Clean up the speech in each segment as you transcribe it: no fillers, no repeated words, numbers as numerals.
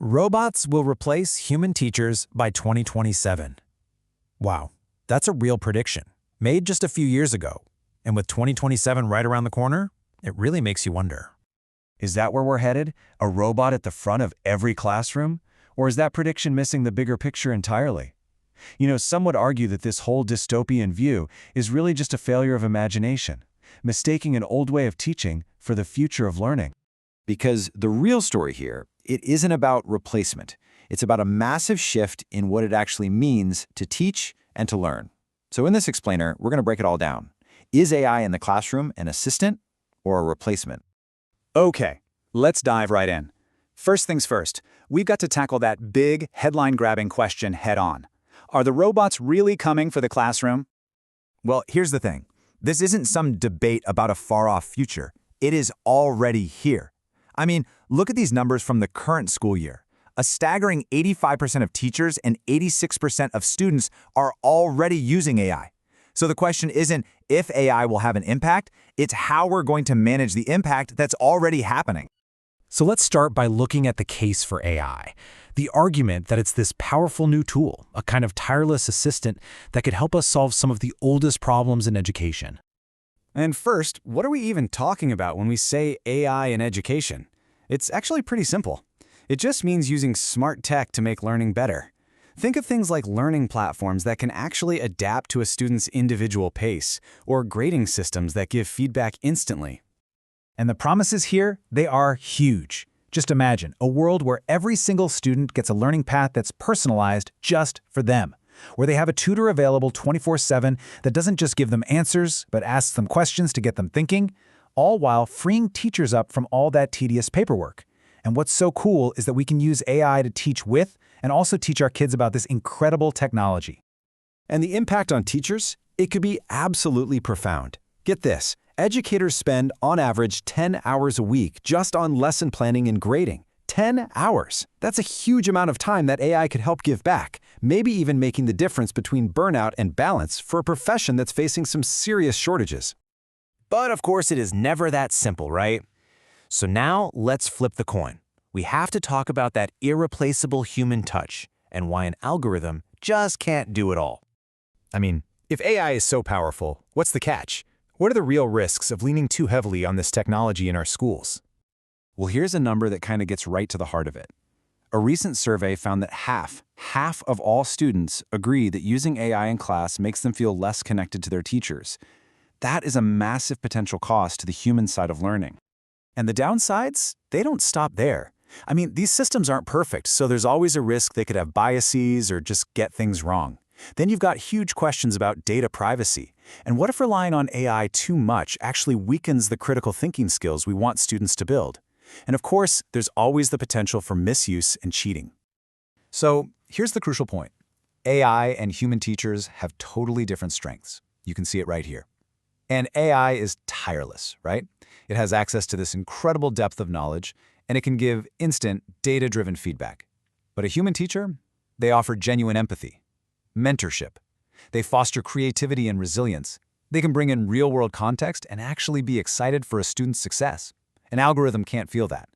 Robots will replace human teachers by 2027. Wow, that's a real prediction, made just a few years ago. And with 2027 right around the corner, it really makes you wonder. Is that where we're headed? A robot at the front of every classroom? Or is that prediction missing the bigger picture entirely? Some would argue that this whole dystopian view is really just a failure of imagination, mistaking an old way of teaching for the future of learning. Because the real story here, it isn't about replacement. It's about a massive shift in what it actually means to teach and to learn. So in this explainer, we're going to break it all down. Is AI in the classroom an assistant or a replacement? Okay, let's dive right in. First things first, we've got to tackle that big, headline-grabbing question head-on. Are the robots really coming for the classroom? Well, here's the thing. This isn't some debate about a far-off future. It is already here. I mean, look at these numbers from the current school year. A staggering 85% of teachers and 86% of students are already using AI. So the question isn't if AI will have an impact, it's how we're going to manage the impact that's already happening. So let's start by looking at the case for AI. The argument that it's this powerful new tool, a kind of tireless assistant that could help us solve some of the oldest problems in education. And first, what are we even talking about when we say AI in education? It's actually pretty simple. It just means using smart tech to make learning better. Think of things like learning platforms that can actually adapt to a student's individual pace, or grading systems that give feedback instantly. And the promises here, they are huge. Just imagine a world where every single student gets a learning path that's personalized just for them, where they have a tutor available 24/7 that doesn't just give them answers, but asks them questions to get them thinking, all while freeing teachers up from all that tedious paperwork. And what's so cool is that we can use AI to teach with and also teach our kids about this incredible technology. And the impact on teachers? It could be absolutely profound. Get this. Educators spend, on average, 10 hours a week just on lesson planning and grading. 10 hours. That's a huge amount of time that AI could help give back, maybe even making the difference between burnout and balance for a profession that's facing some serious shortages. But of course, it is never that simple, right? So now let's flip the coin. We have to talk about that irreplaceable human touch and why an algorithm just can't do it all. I mean, if AI is so powerful, what's the catch? What are the real risks of leaning too heavily on this technology in our schools? Well, here's a number that kind of gets right to the heart of it. A recent survey found that half of all students agree that using AI in class makes them feel less connected to their teachers. That is a massive potential cost to the human side of learning. And the downsides? They don't stop there. I mean, these systems aren't perfect, so there's always a risk they could have biases or just get things wrong. Then you've got huge questions about data privacy. And what if relying on AI too much actually weakens the critical thinking skills we want students to build? And of course, there's always the potential for misuse and cheating. So here's the crucial point. AI and human teachers have totally different strengths. You can see it right here. And AI is tireless, right? It has access to this incredible depth of knowledge, and it can give instant, data-driven feedback. But a human teacher, they offer genuine empathy, mentorship. They foster creativity and resilience. They can bring in real-world context and actually be excited for a student's success. An algorithm can't feel that.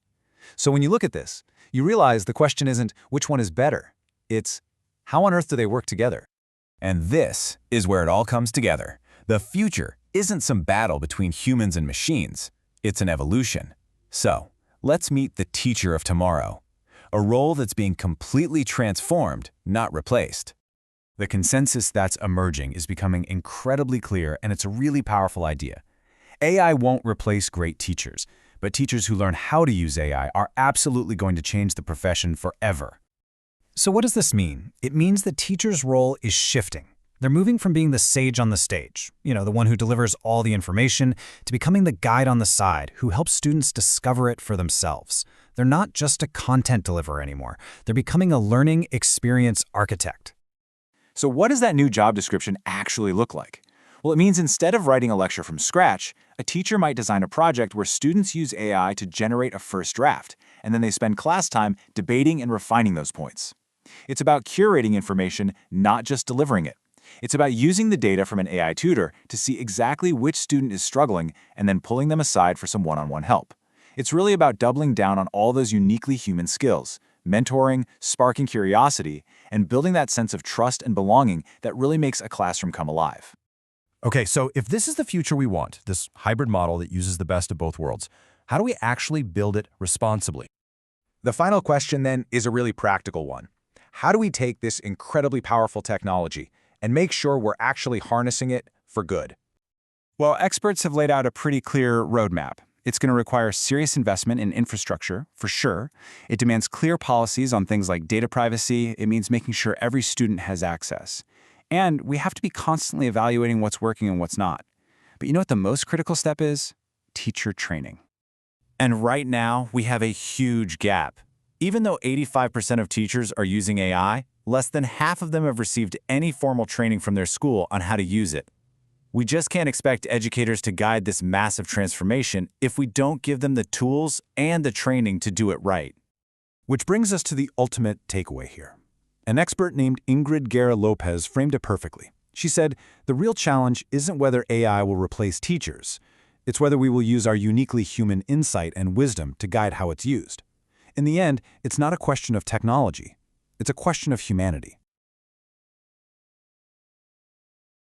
So when you look at this, you realize the question isn't which one is better. It's how on earth do they work together? And this is where it all comes together. The future isn't some battle between humans and machines. It's an evolution. So, let's meet the teacher of tomorrow, a role that's being completely transformed, not replaced. The consensus that's emerging is becoming incredibly clear, and it's a really powerful idea. AI won't replace great teachers, but teachers who learn how to use AI are absolutely going to change the profession forever. So what does this mean? It means the teacher's role is shifting. They're moving from being the sage on the stage, the one who delivers all the information, to becoming the guide on the side who helps students discover it for themselves. They're not just a content deliverer anymore. They're becoming a learning experience architect. So what does that new job description actually look like? Well, it means instead of writing a lecture from scratch, a teacher might design a project where students use AI to generate a first draft, and then they spend class time debating and refining those points. It's about curating information, not just delivering it. It's about using the data from an AI tutor to see exactly which student is struggling and then pulling them aside for some one-on-one help. It's really about doubling down on all those uniquely human skills, mentoring, sparking curiosity, and building that sense of trust and belonging that really makes a classroom come alive. Okay, so if this is the future we want, this hybrid model that uses the best of both worlds, how do we actually build it responsibly? The final question, then, is a really practical one. How do we take this incredibly powerful technology and make sure we're actually harnessing it for good? Well, experts have laid out a pretty clear roadmap. It's going to require serious investment in infrastructure, for sure. It demands clear policies on things like data privacy. It means making sure every student has access. And we have to be constantly evaluating what's working and what's not. But you know what the most critical step is? Teacher training. And right now, we have a huge gap. Even though 85% of teachers are using AI, less than half of them have received any formal training from their school on how to use it. We just can't expect educators to guide this massive transformation if we don't give them the tools and the training to do it right. Which brings us to the ultimate takeaway here. An expert named Ingrid Guerra-Lopez framed it perfectly. She said, the real challenge isn't whether AI will replace teachers. It's whether we will use our uniquely human insight and wisdom to guide how it's used. In the end, it's not a question of technology. It's a question of humanity.